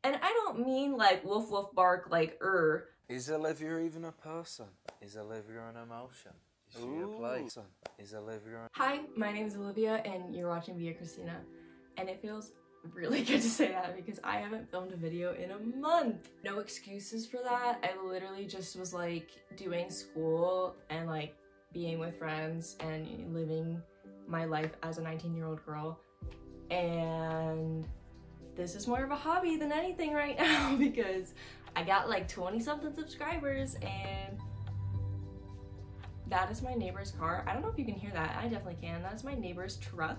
And I don't mean like woof woof bark like Is Olivia even a person? Is Olivia an emotion? Is she a place? Is Olivia an... Hi, my name is Olivia and you're watching Via Christina. And it feels really good to say that because I haven't filmed a video in a month. No excuses for that. I literally just was like doing school and like being with friends and living my life as a 19-year-old girl. And this is more of a hobby than anything right now because I got like 20-something subscribers and that is my neighbor's car. I don't know if you can hear that. I definitely can. That's my neighbor's truck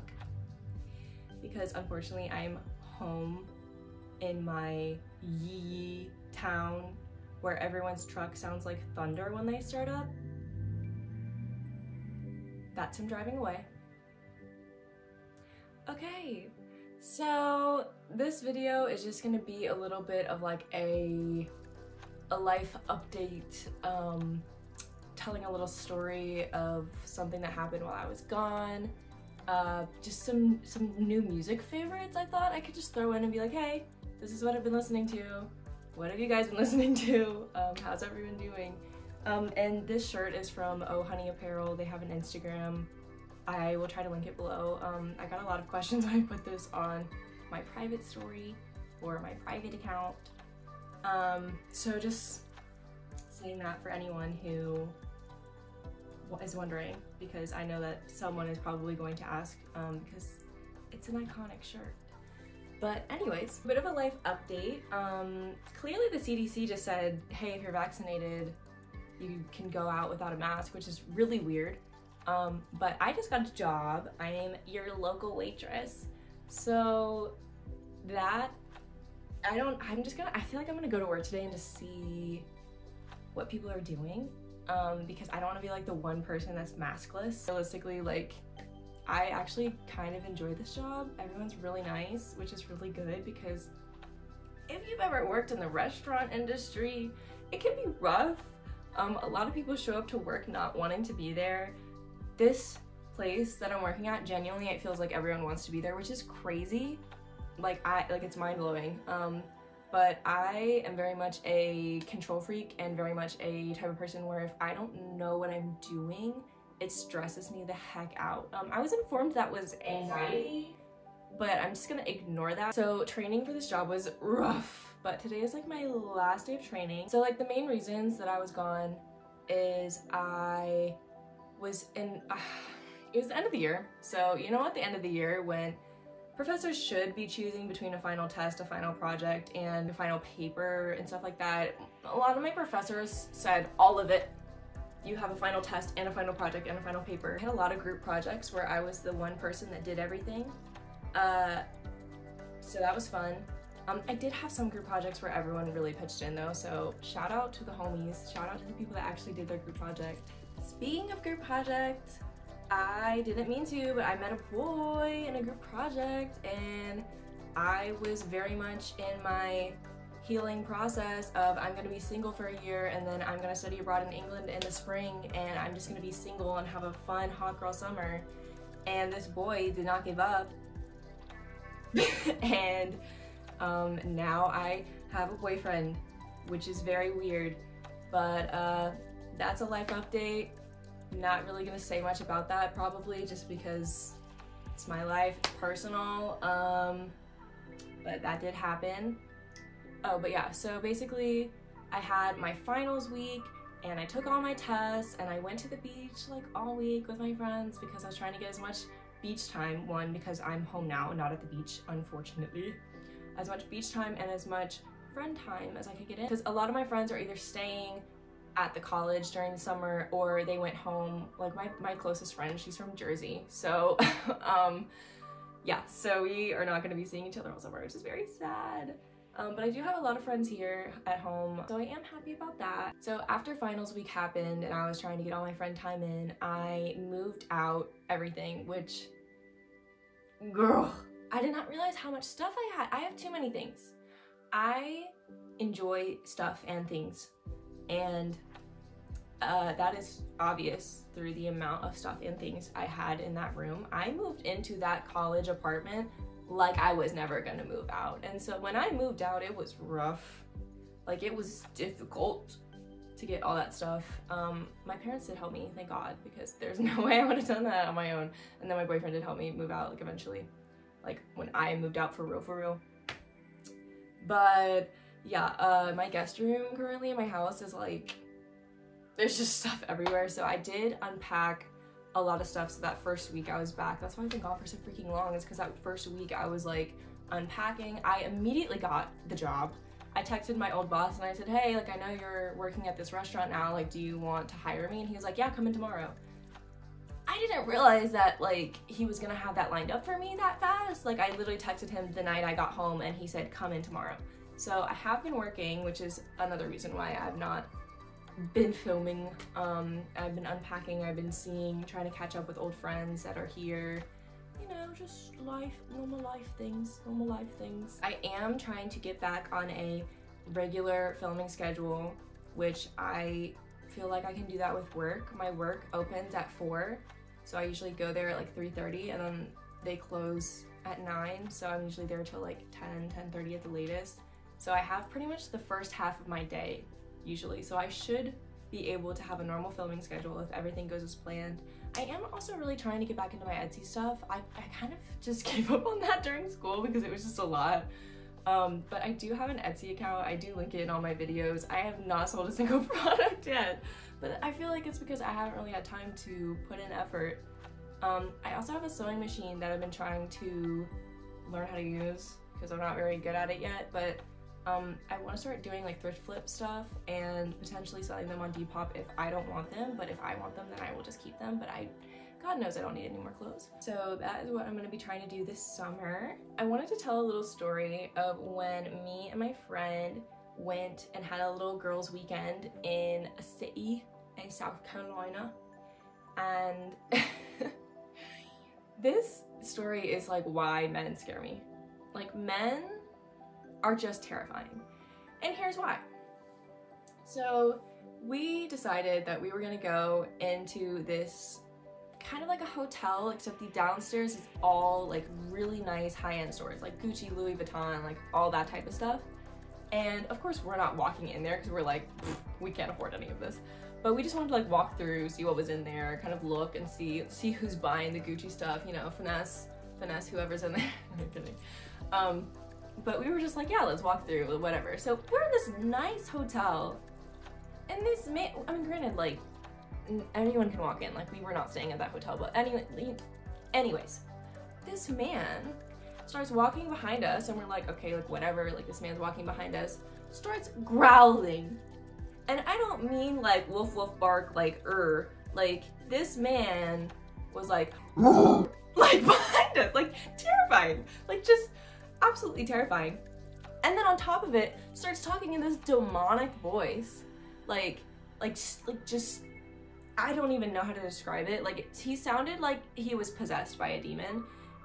because unfortunately I'm home in my yee town where everyone's truck sounds like thunder when they start up. That's him driving away. Okay, so this video is just gonna be a little bit of like a life update, telling a little story of something that happened while I was gone. Just some new music favorites I thought I could just throw in and be like, hey, this is what I've been listening to. What have you guys been listening to? How's everyone doing? And this shirt is from Oh Honey Apparel. They have an Instagram. I will try to link it below. I got a lot of questions when I put this on my private story or my private account. So just saying that for anyone who is wondering, because I know that someone is probably going to ask because it's an iconic shirt. But anyways, a bit of a life update. Clearly the CDC just said, hey, if you're vaccinated, you can go out without a mask, which is really weird. But I just got a job. I am your local waitress. So that, I feel like I'm gonna go to work today and just see what people are doing. Because I don't want to be like the one person that's maskless. Realistically, like, I actually kind of enjoy this job. Everyone's really nice, which is really good because if you've ever worked in the restaurant industry, it can be rough. A lot of people show up to work not wanting to be there. This place that I'm working at, genuinely, it feels like everyone wants to be there, which is crazy. Like, it's mind-blowing. But I am very much a control freak and very much a type of person where if I don't know what I'm doing, it stresses me the heck out. I was informed that was anxiety, but I'm just gonna ignore that. So training for this job was rough, but today is like my last day of training. So like the main reasons that I was gone is I was in, it was the end of the year. So you know at the end of the year when professors should be choosing between a final test, a final project, and a final paper and stuff like that. A lot of my professors said all of it. You have a final test and a final project and a final paper. I had a lot of group projects where I was the one person that did everything. So that was fun. I did have some group projects where everyone really pitched in though, so shout out to the homies, shout out to the people that actually did their group project. Speaking of group projects, I didn't mean to, but I met a boy in a group project and I was very much in my healing process of I'm gonna be single for a year and then I'm gonna study abroad in England in the spring and I'm just gonna be single and have a fun hot girl summer. And this boy did not give up. And now I have a boyfriend, which is very weird, but that's a life update. Not really gonna say much about that probably just because it's my life, it's personal, but that did happen. Oh, but yeah, so basically I had my finals week and I took all my tests and I went to the beach like all week with my friends because I was trying to get as much beach time, one, because I'm home now, not at the beach, unfortunately, as much beach time and as much friend time as I could get in. Because a lot of my friends are either staying at the college during the summer or they went home. Like my closest friend, she's from Jersey, so yeah, so we are not going to be seeing each other all summer, which is very sad. But I do have a lot of friends here at home, so I am happy about that. So after finals week happened and I was trying to get all my friend time in, I moved out everything, which, girl, I did not realize how much stuff I had. I have too many things. I enjoy stuff and things, and that is obvious through the amount of stuff and things I had in that room. I moved into that college apartment like I was never gonna move out. And so when I moved out, it was rough. Like, it was difficult to get all that stuff. My parents did help me, thank God, because there's no way I would have done that on my own. And then my boyfriend did help me move out, like, eventually, like when I moved out for real. But yeah, my guest room currently in my house is like, there's just stuff everywhere. So I did unpack a lot of stuff. So that first week I was back, that's why I've been gone for so freaking long, is because that first week I was like unpacking. I immediately got the job. I texted my old boss and I said, hey, like, I know you're working at this restaurant now, like, do you want to hire me? And he was like, yeah, come in tomorrow. I didn't realize that, like, he was gonna have that lined up for me that fast. Like, I literally texted him the night I got home and he said, come in tomorrow. So I have been working, which is another reason why I've not been filming. I've been unpacking, I've been trying to catch up with old friends that are here. You know, just life, normal life things. I am trying to get back on a regular filming schedule, which I feel like I can do that with work. My work opens at 4, so I usually go there at like 3:30, and then they close at 9, so I'm usually there till like 10:30 at the latest. So I have pretty much the first half of my day usually, so I should be able to have a normal filming schedule if everything goes as planned. I am also really trying to get back into my Etsy stuff. I kind of just gave up on that during school because it was just a lot. But I do have an Etsy account. I do link it in all my videos. I have not sold a single product yet, but I feel like it's because I haven't really had time to put in effort. I also have a sewing machine that I've been trying to learn how to use because I'm not very good at it yet, but I want to start doing like thrift flip stuff and potentially selling them on Depop if I don't want them, but if I want them then I will just keep them. But God knows I don't need any more clothes. So that is what I'm going to be trying to do this summer. I wanted to tell a little story of when me and my friend went and had a little girls' weekend in a city in South Carolina, and this story is like why men scare me. Like, men are just terrifying. And here's why. So we decided that we were gonna go into this kind of like a hotel, except the downstairs is all like really nice high-end stores, like Gucci, Louis Vuitton, like all that type of stuff. And of course we're not walking in there because we're like, we can't afford any of this. But we just wanted to like walk through, see what was in there, kind of look and see who's buying the Gucci stuff, you know, finesse whoever's in there. I'm kidding. But we were just like, yeah, let's walk through, whatever. So we're in this nice hotel, and this man, I mean, granted, like, anyone can walk in, like, we were not staying at that hotel, but anyways, this man starts walking behind us, and we're like, okay, like, whatever, like, this man's walking behind us, starts growling. And I don't mean, like, woof woof bark, like, like, this man was like, like, behind us, like, terrifying, like, just absolutely terrifying. And then on top of it, starts talking in this demonic voice, like just, I don't even know how to describe it. Like, he sounded like he was possessed by a demon.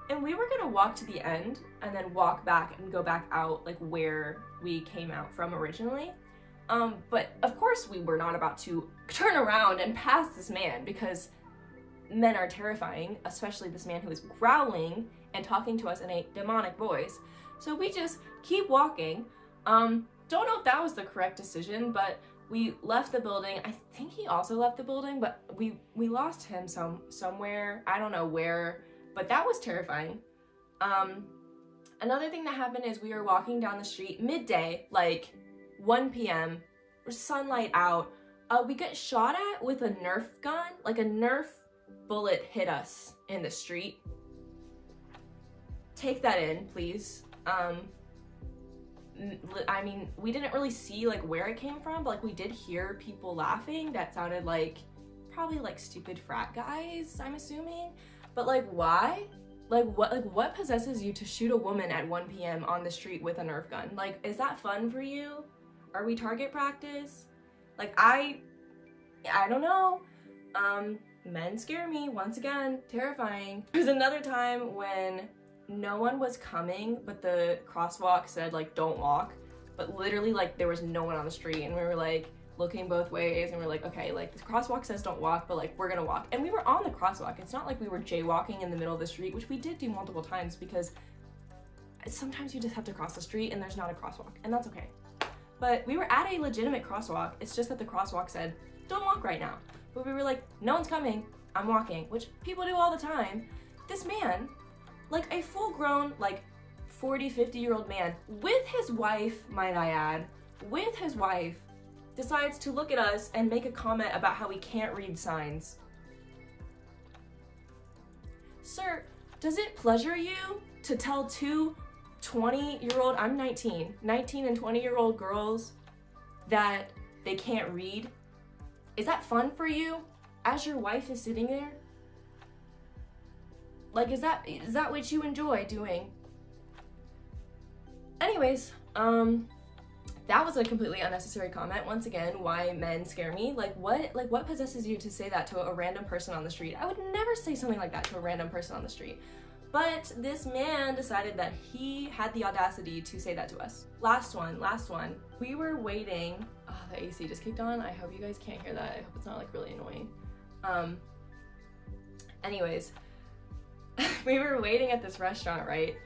And we were gonna walk to the end and then walk back and go back out like where we came out from originally. But of course we were not about to turn around and pass this man, because men are terrifying, especially this man who is growling and talking to us in a demonic voice. So we just keep walking. Don't know if that was the correct decision, but we left the building. I think he also left the building, but we lost him somewhere. I don't know where, but that was terrifying. Another thing that happened is we were walking down the street midday, like 1 p.m., sunlight out. We get shot at with a Nerf gun, like a Nerf bullet hit us in the street. Take that in, please. I mean, we didn't really see like where it came from, but like we did hear people laughing that sounded like probably like stupid frat guys, I'm assuming. But like, why? Like what possesses you to shoot a woman at 1 p.m. on the street with a Nerf gun? Like, is that fun for you? Are we target practice? Like, I don't know. Men scare me, once again, terrifying. There's another time when no one was coming, but the crosswalk said like, don't walk, but literally like there was no one on the street, and we were like looking both ways, and we're like, okay, like the crosswalk says don't walk, but like we're gonna walk. And we were on the crosswalk. It's not like we were jaywalking in the middle of the street, which we did do multiple times because sometimes you just have to cross the street and there's not a crosswalk, and that's okay. But we were at a legitimate crosswalk. It's just that the crosswalk said, don't walk right now. But we were like, no one's coming, I'm walking, which people do all the time. This man, like a full-grown, like 40, 50-year-old man with his wife, might I add, with his wife, decides to look at us and make a comment about how we can't read signs. Sir, does it pleasure you to tell two 20-year-old, I'm 19 and 20-year-old girls that they can't read? Is that fun for you as your wife is sitting there? Like, is that what you enjoy doing? Anyways, that was a completely unnecessary comment. Once again, why men scare me. Like what possesses you to say that to a random person on the street? I would never say something like that to a random person on the street. But this man decided that he had the audacity to say that to us. Last one. We were waiting. Oh, the AC just kicked on. I hope you guys can't hear that. I hope it's not like really annoying. Anyways, we were waiting at this restaurant, right?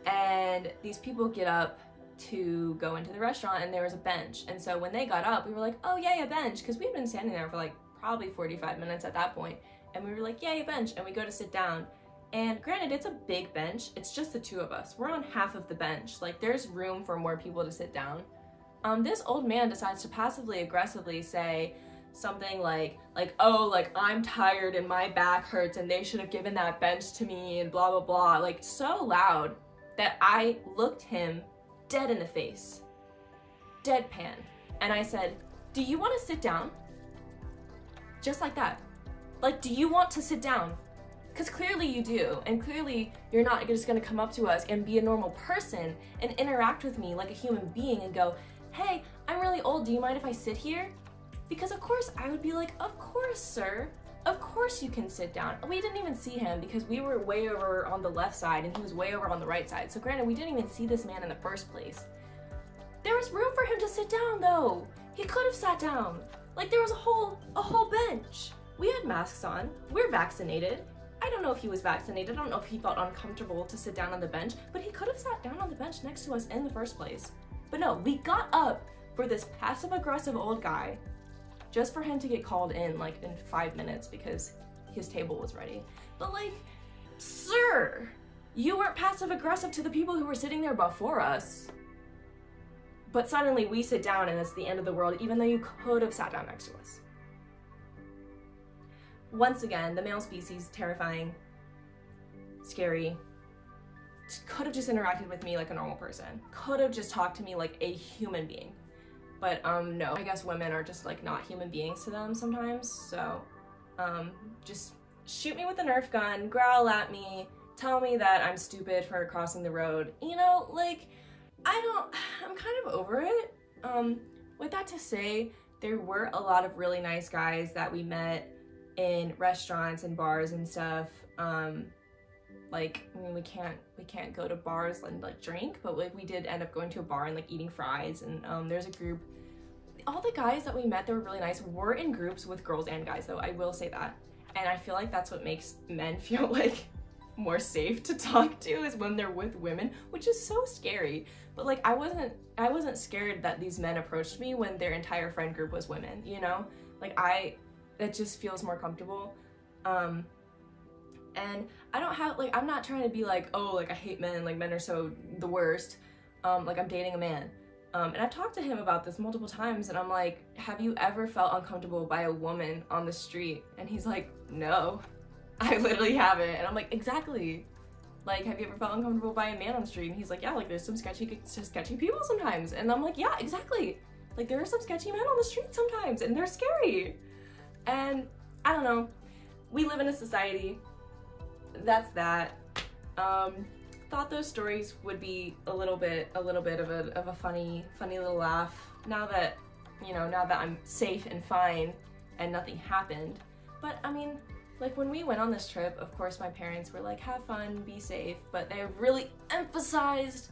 And these people get up to go into the restaurant and there was a bench. And so when they got up, we were like, oh yay, a bench, because we had been standing there for like probably 45 minutes at that point. And we were like, yay, a bench. And we go to sit down. And granted, it's a big bench. It's just the two of us. We're on half of the bench. Like, there's room for more people to sit down. This old man decides to passively aggressively say something like, oh, like, I'm tired and my back hurts and they should have given that bench to me and blah, blah, blah. Like, so loud that I looked him dead in the face. Deadpan. And I said, do you want to sit down? Just like that. Like, do you want to sit down? Because clearly you do, and clearly you're not just gonna come up to us and be a normal person and interact with me like a human being and go, hey, I'm really old, do you mind if I sit here? Because of course I would be like, of course, sir. Of course you can sit down. We didn't even see him because we were way over on the left side and he was way over on the right side. So granted, we didn't even see this man in the first place. There was room for him to sit down though. He could have sat down. Like, there was a whole bench. We had masks on, we're vaccinated. I don't know if he was vaccinated, I don't know if he felt uncomfortable to sit down on the bench, but he could have sat down on the bench next to us in the first place. But no, we got up for this passive-aggressive old guy just for him to get called in like in 5 minutes because his table was ready. But like, sir, you weren't passive-aggressive to the people who were sitting there before us. But suddenly we sit down and it's the end of the world, even though you could have sat down next to us. Once again, the male species, terrifying, scary, could have just interacted with me like a normal person. Could have just talked to me like a human being. But no, I guess women are just like not human beings to them sometimes. So just shoot me with a Nerf gun, growl at me, tell me that I'm stupid for crossing the road. You know, like, I'm kind of over it. With that to say, there were a lot of really nice guys that we met in restaurants and bars and stuff. Like, I mean, we can't go to bars and like drink, but like we did end up going to a bar and like eating fries. And there's a group, all the guys that we met that were really nice were in groups with girls and guys though, I will say that. And I feel like that's what makes men feel like more safe to talk to, is when they're with women, which is so scary. But like, I wasn't scared that these men approached me when their entire friend group was women, you know? Like, it just feels more comfortable. And I don't have, like, I'm not trying to be like, oh, like, I hate men, like, men are so the worst. Like, I'm dating a man. And I've talked to him about this multiple times, and I'm like, have you ever felt uncomfortable by a woman on the street? And he's like, no, I literally haven't. And I'm like, exactly. Like, have you ever felt uncomfortable by a man on the street? And he's like, yeah, like, there's some sketchy people sometimes. And I'm like, yeah, exactly. Like, there are some sketchy men on the street sometimes, and they're scary. And I don't know, we live in a society. That's that. Thought those stories would be a little bit of a funny little laugh. Now that, you know, now that I'm safe and fine and nothing happened. But I mean, like, when we went on this trip, of course my parents were like, have fun, be safe, but they really emphasized,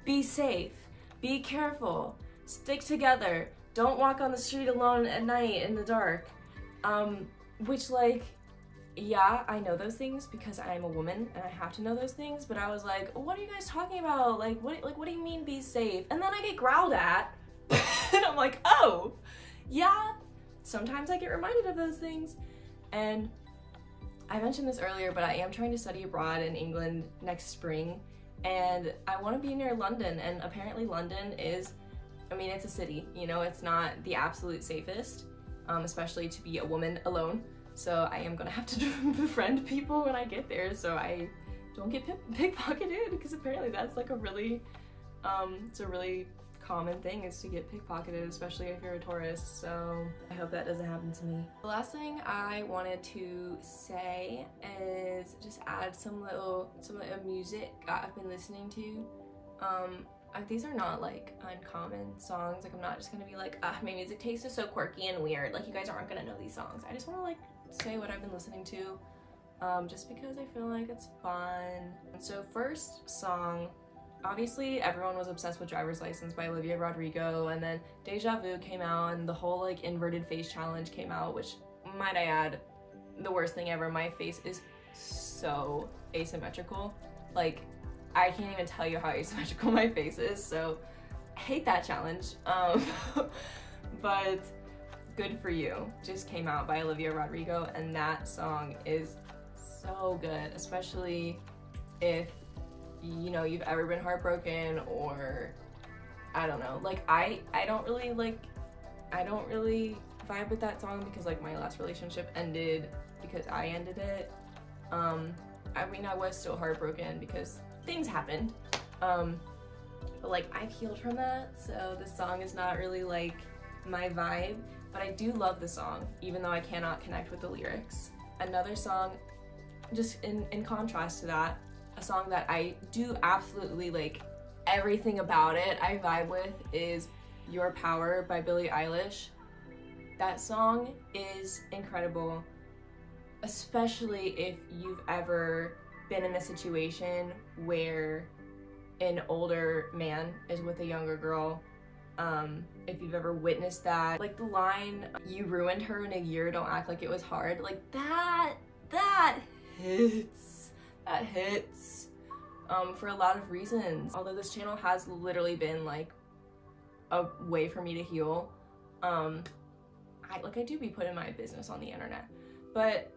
be safe, be careful, stick together, don't walk on the street alone at night in the dark. Which, like, yeah, I know those things because I'm a woman and I have to know those things, but I was like, what are you guys talking about? Like, what do you mean be safe? And then I get growled at, and I'm like, oh, yeah, sometimes I get reminded of those things. And I mentioned this earlier, but I am trying to study abroad in England next spring, and I want to be near London, and apparently London is, I mean, it's a city, you know, it's not the absolute safest, especially to be a woman alone. So I am gonna have to befriend people when I get there so I don't get pickpocketed, because apparently that's like a really, it's a really common thing is to get pickpocketed, especially if you're a tourist. So I hope that doesn't happen to me. The last thing I wanted to say is just add some of the music I've been listening to. These are not like uncommon songs. Like I'm not just gonna be like, my music taste is so quirky and weird. Like you guys aren't gonna know these songs. I just wanna like say what I've been listening to, just because I feel like it's fun. So first song, obviously everyone was obsessed with Driver's License by Olivia Rodrigo, and then Deja Vu came out, and the whole like inverted face challenge came out, which, might I add, the worst thing ever. My face is so asymmetrical. Like I can't even tell you how asymmetrical my face is, so I hate that challenge. But Good For You just came out by Olivia Rodrigo, and that song is so good, especially if, you know, you've ever been heartbroken, or I don't know, like I don't really vibe with that song because like my last relationship ended because I ended it. I mean, I was still heartbroken because things happened, but like I've healed from that, so this song is not really like my vibe, but I do love the song even though I cannot connect with the lyrics. Another song, just in contrast to that, a song that I do absolutely like everything about it, I vibe with, is Your Power by Billie Eilish. That song is incredible, especially if you've ever been in a situation where an older man is with a younger girl. If you've ever witnessed that, like the line, "You ruined her in a year, don't act like it was hard," like that hits. That hits for a lot of reasons. Although this channel has literally been like a way for me to heal, I do be putting my business on the internet, but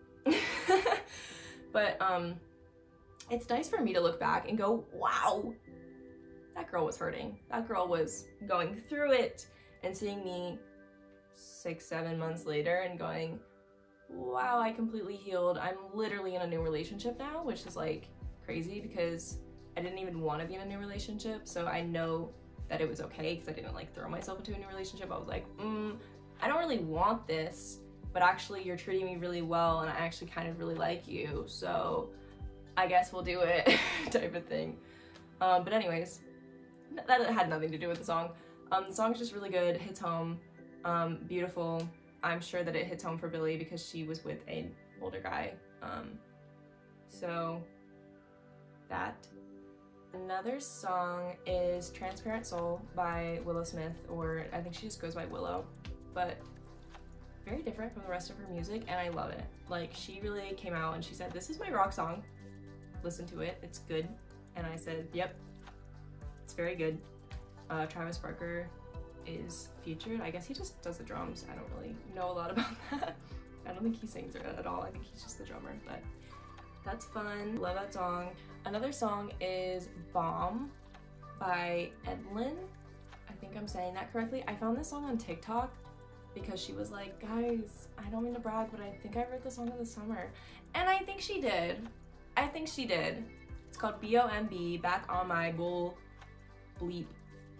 it's nice for me to look back and go, wow, that girl was hurting. That girl was going through it, and seeing me 6-7 months later and going, wow, I completely healed. I'm literally in a new relationship now, which is like crazy because I didn't even want to be in a new relationship. So I know that it was okay because I didn't like throw myself into a new relationship. I was like, I don't really want this, but actually you're treating me really well and I actually kind of really like you, so I guess we'll do it type of thing. But anyways, that had nothing to do with the song. The song's just really good, hits home, beautiful. I'm sure that it hits home for Billie because she was with an older guy. So that. Another song is Transparent Soul by Willow Smith, or I think she just goes by Willow, but very different from the rest of her music, and I love it. Like, she really came out and she said, this is my rock song, listen to it, it's good. And I said, yep, it's very good. Travis Barker is featured. I guess he just does the drums. I don't really know a lot about that. I don't think he sings at all. I think he's just the drummer, but that's fun. Love that song. Another song is Bomb by Edlin. I think I'm saying that correctly. I found this song on TikTok because she was like, guys, I don't mean to brag, but I think I wrote the song in the summer. And I think she did. I think she did. It's called B-O-M-B, Back on My Bull Bleep.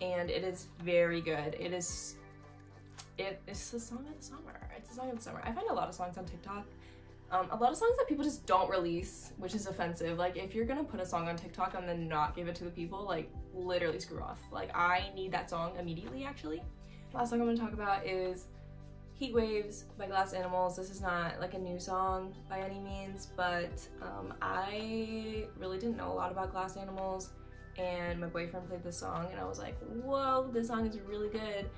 And it is very good. It's the song of the summer. It's the song of the summer. I find a lot of songs on TikTok. A lot of songs that people just don't release, which is offensive. Like, if you're gonna put a song on TikTok and then not give it to the people, like, literally screw off. Like, I need that song immediately, actually. Last song I'm gonna talk about is Heat Waves by Glass Animals. This is not like a new song by any means, but I really didn't know a lot about Glass Animals, and my boyfriend played this song and I was like, whoa, this song is really good.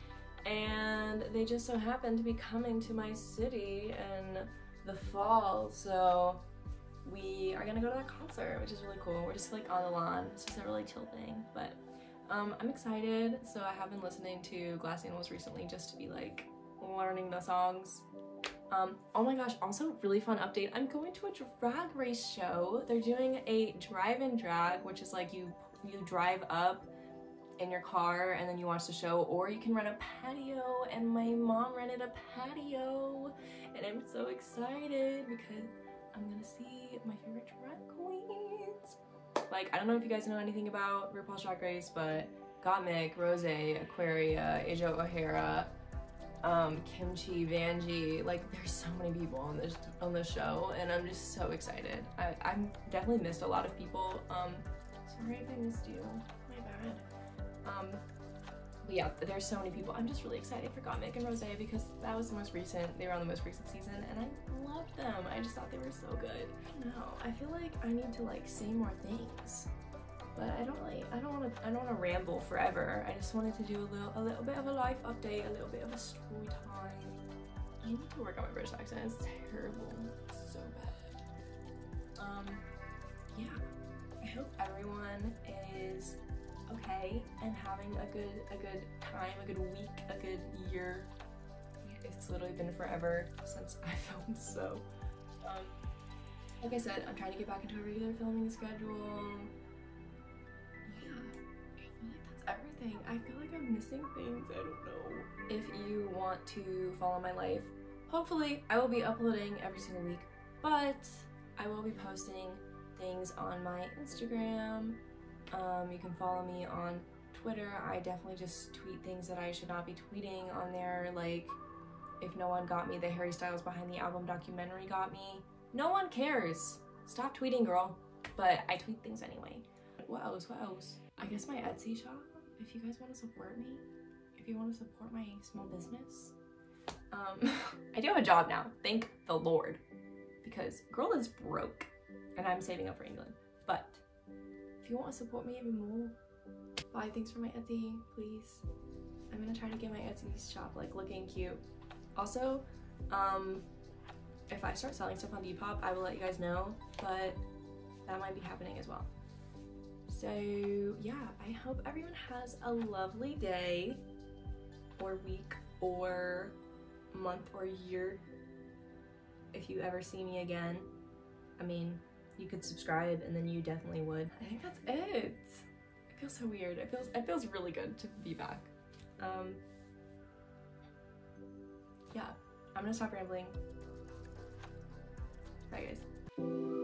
And they just so happened to be coming to my city, and the fall, so we are gonna go to that concert, which is really cool. We're just like on the lawn. It's just a really chill thing, but I'm excited. So I have been listening to Glass Animals recently just to be like learning the songs. Oh my gosh, also really fun update. I'm going to a drag race show. They're doing a drive-in drag, which is like you drive up in your car and then you watch the show, or you can rent a patio, and my mom rented a patio and I'm so excited because I'm gonna see my favorite drag queens. Like, I don't know if you guys know anything about RuPaul's Drag Race, but Gottmik, Rose, Aquaria, Asia O'Hara, Kimchi, Vanjie, like there's so many people on this show, and I'm just so excited. I'm definitely missed a lot of people. Sorry if I missed you, my bad. But yeah, there's so many people. I'm just really excited for Gottmik and Rose because that was the most recent, they were on the most recent season, and I loved them. I just thought they were so good. I don't know, I feel like I need to like say more things, but I don't want to ramble forever. I just wanted to do a little bit of a life update, a little bit of a story time. I need to work on my British accent. It's terrible. It's so bad. Yeah. I hope everyone is okay and having a good time, a good week, a good year. It's literally been forever since I filmed, so like I said, I'm trying to get back into a regular filming schedule. That's everything. I feel like I'm missing things. I don't know. If you want to follow my life, hopefully I will be uploading every single week, but I will be posting things on my Instagram. You can follow me on Twitter. I definitely just tweet things that I should not be tweeting on there, like if no one got me the Harry Styles Behind the Album documentary got me. No one cares. Stop tweeting, girl. But I tweet things anyway. What else? What else? I guess my Etsy shop, if you guys want to support me, if you want to support my small business. I do have a job now, thank the Lord, because girl is broke and I'm saving up for England. But if you want to support me even more, buy things from my Etsy, please. I'm gonna try to get my Etsy shop like looking cute. Also, if I start selling stuff on Depop, I will let you guys know, but that might be happening as well. So yeah, I hope everyone has a lovely day or week or month or year. If you ever see me again, I mean, you could subscribe and then you definitely would. I think that's it. It feels so weird. It feels really good to be back. Yeah, I'm gonna stop rambling. Bye guys.